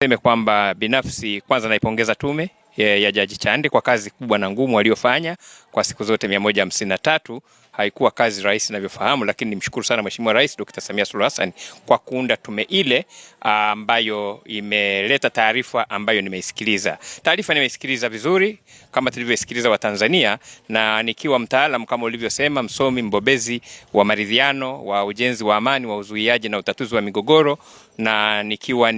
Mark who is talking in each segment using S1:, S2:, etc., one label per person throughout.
S1: Sema kwamba binafsi kwanza naipongeza tume ya Jaji Chande kwa kazi kubwa na ngumu waliofanya kwa siku zote 153. Haikuwa kazi rahisi ninavyofahamu, lakini nimshukuru sana Mheshimiwa Rais Dr. Samia Suluhu Hassan kwa kuunda tume ile ambayo imeleta taarifa ambayo nimeisikiliza. Taarifa nimeisikiliza vizuri kama tulivyosikiliza Watanzania, na nikiwa mtaalamu kama ulivyosema, msomi mbobezi wa maridhiano, wa ujenzi wa amani, wa uzuiaji na utatuzi wa migogoro, na nikiwa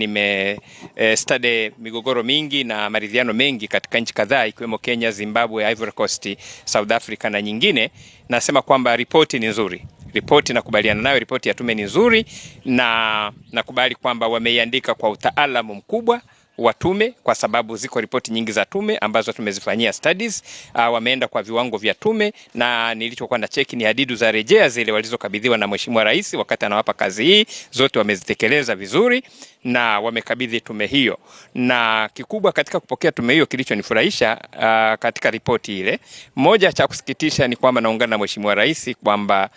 S1: study migogoro mingi na maridhiano mengi katika nchi kadhaa ikiwemo Kenya, Zimbabwe, Ivory Coast, South Africa na nyingine, nasema kwamba ripoti ni nzuri. Ripoti nakubaliana nayo, ripoti ya tume ni nzuri, na nakubali kwamba wameiandika kwa utaalamu mkubwa wa tume, kwa sababu ziko ripoti nyingi za tume ambazo tumezifanyia studies. Wameenda kwa viwango vya tume, na nilichokuwa na cheki ni hadidu za rejea zile walizokabidhiwa na Mheshimiwa Rais wakati anawapa kazi hii, zote wamezitekeleza vizuri na wamekabidhi tume hiyo. Na kikubwa katika kupokea tume hiyo kilichonifurahisha katika ripoti ile, moja cha kusikitisha ni kwamba naungana na Mheshimiwa Rais kwamba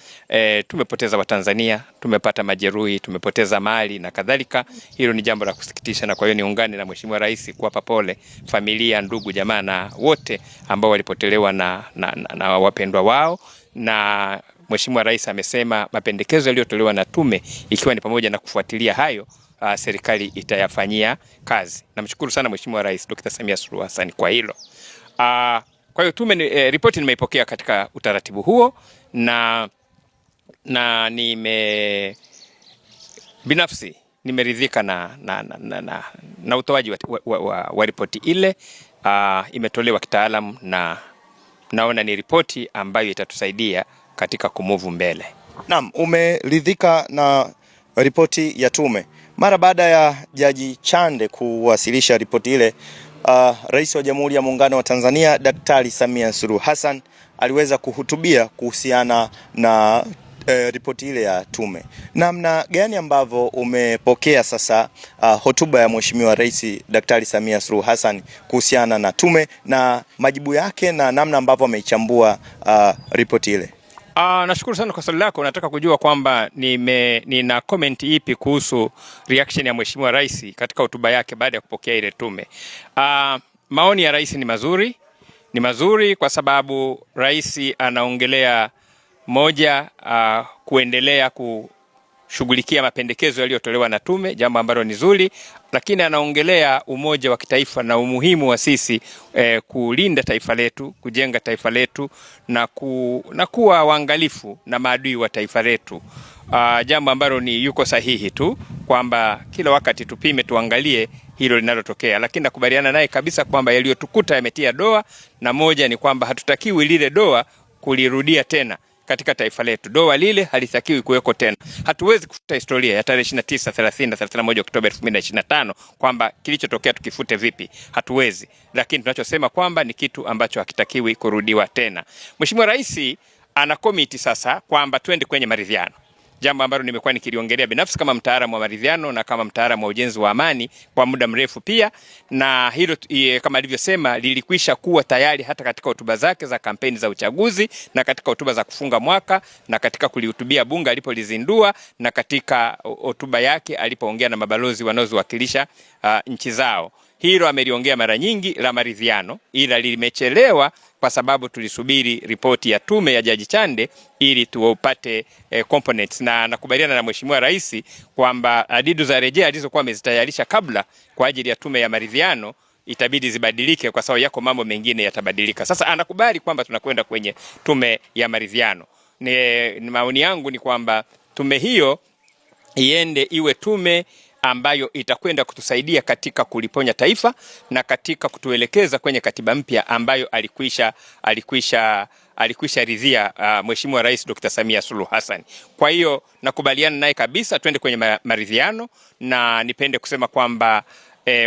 S1: tumepoteza Watanzania, tumepata majeruhi, tumepoteza mali na kadhalika. Hilo ni jambo la kusikitisha, na kwa hiyo niungane na Mheshimiwa Rais kuwapa pole familia, ndugu, jamaa na wote ambao walipotelewa na wapendwa wao. Na Mheshimiwa Rais amesema mapendekezo yaliyotolewa na tume, ikiwa ni pamoja na kufuatilia hayo, serikali itayafanyia kazi. Namshukuru sana Mheshimiwa Rais Dr. Samia Suluhu Hassan kwa hilo. Kwa hiyo tume ripoti nimeipokea katika utaratibu huo, na binafsi nimeridhika na utoaji wa ripoti ile. Imetolewa kitaalamu na naona ni ripoti ambayo itatusaidia katika kumove mbele.
S2: Naam, umeridhika na ripoti ya tume. Mara baada ya Jaji Chande kuwasilisha ripoti ile, Rais wa Jamhuri ya Muungano wa Tanzania Daktari Samia Suluhu Hassan aliweza kuhutubia kuhusiana na ripoti ile ya tume. Namna gani ambavyo umepokea sasa hotuba ya Mheshimiwa Rais Daktari Samia Suluhu Hassan kuhusiana na tume na majibu yake na namna ambavyo ameichambua ripoti ile?
S1: Nashukuru sana kwa swali lako. Nataka kujua kwamba nina comment ipi kuhusu reaction ya Mheshimiwa Rais katika hotuba yake baada ya kupokea ile tume. Maoni ya Rais ni mazuri kwa sababu Rais anaongelea moja, kuendelea kushughulikia mapendekezo yaliyotolewa na tume, jambo ambalo ni zuri, lakini anaongelea umoja wa kitaifa na umuhimu wa sisi kulinda taifa letu, kujenga taifa letu na kuwa waangalifu na maadui wa taifa letu. Jambo ambalo ni yuko sahihi tu kwamba kila wakati tupime, tuangalie hilo linalotokea, lakini nakubaliana naye kabisa kwamba yaliyotukuta yametia doa, na moja ni kwamba hatutakiwi lile doa kulirudia tena katika taifa letu. Doa lile halitakiwi kuweko tena. Hatuwezi kufuta historia ya tarehe 29, 30 na 31 Oktoba 2025 kwamba kilichotokea tukifute vipi. Hatuwezi. Lakini tunachosema kwamba ni kitu ambacho hakitakiwi kurudiwa tena. Mheshimiwa Rais ana komiti sasa kwamba twende kwenye maridhiano. Jambo ambalo nimekuwa nikiliongelea binafsi kama mtaalamu wa maridhiano na kama mtaalamu wa ujenzi wa amani kwa muda mrefu pia, na hilo kama alivyosema lilikwisha kuwa tayari hata katika hotuba zake za kampeni za uchaguzi, na katika hotuba za kufunga mwaka, na katika kulihutubia bunge alipolizindua, na katika hotuba yake alipoongea na mabalozi wanaowakilisha nchi zao. Hilo ameliongea mara nyingi la maridhiano, ila limechelewa kwa sababu tulisubiri ripoti ya tume ya Jaji Chande ili tuupate components. Na nakubaliana na Mheshimiwa Rais kwamba hadidu za rejea alizokuwa amezitayarisha kabla kwa ajili ya tume ya maridhiano itabidi zibadilike kwa sababu yako mambo mengine yatabadilika. Sasa anakubali kwamba tunakwenda kwenye tume ya maridhiano. Maoni yangu ni kwamba tume hiyo iende iwe tume ambayo itakwenda kutusaidia katika kuliponya taifa na katika kutuelekeza kwenye katiba mpya ambayo alikwisha ridhia Mheshimiwa Rais Dr. Samia Suluhu Hassan. Kwa hiyo nakubaliana naye kabisa twende kwenye maridhiano, na nipende kusema kwamba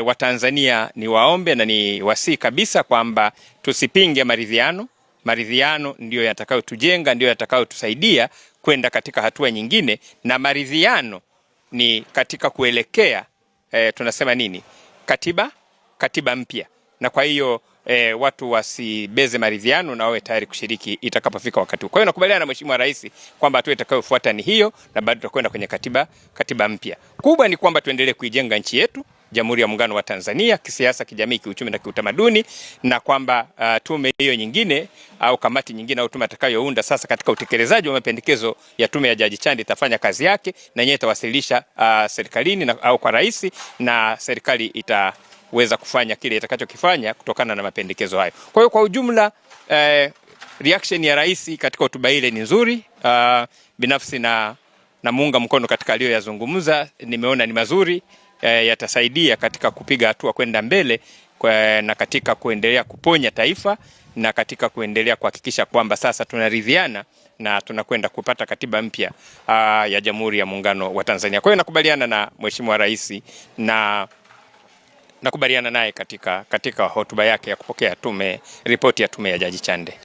S1: Watanzania ni waombe na ni wasi kabisa kwamba tusipinge maridhiano. Maridhiano ndio yatakayotujenga, ndio yatakayotusaidia kwenda katika hatua nyingine, na maridhiano ni katika kuelekea tunasema nini, katiba mpya. Na kwa hiyo watu wasibeze maridhiano na wawe tayari kushiriki itakapofika wakati huu. Kwa hiyo nakubaliana na Mheshimiwa Rais kwamba hatua itakayofuata ni hiyo, na bado tutakwenda kwenye katiba mpya. Kubwa ni kwamba tuendelee kuijenga nchi yetu, Jamhuri ya Muungano wa Tanzania kisiasa, kijamii, kiuchumi na kiutamaduni, na kwamba tume hiyo nyingine au kamati nyingine au tume atakayounda sasa katika utekelezaji wa mapendekezo ya tume ya Jaji Chande itafanya kazi yake na yenyewe itawasilisha serikalini au kwa rais, na serikali itaweza kufanya kile itakachokifanya kutokana na mapendekezo hayo. Kwa hiyo kwa ujumla reaction ya rais katika hotuba ile ni nzuri. Binafsi na muunga mkono katika aliyoyazungumza, nimeona ni mazuri, yatasaidia katika kupiga hatua kwenda mbele na katika kuendelea kuponya taifa na katika kuendelea kuhakikisha kwamba sasa tunaridhiana na tunakwenda kupata katiba mpya ya Jamhuri ya Muungano wa Tanzania. Kwa hiyo nakubaliana na Mheshimiwa Rais na nakubaliana naye katika hotuba yake ya kupokea ripoti ya tume ya Jaji Chande.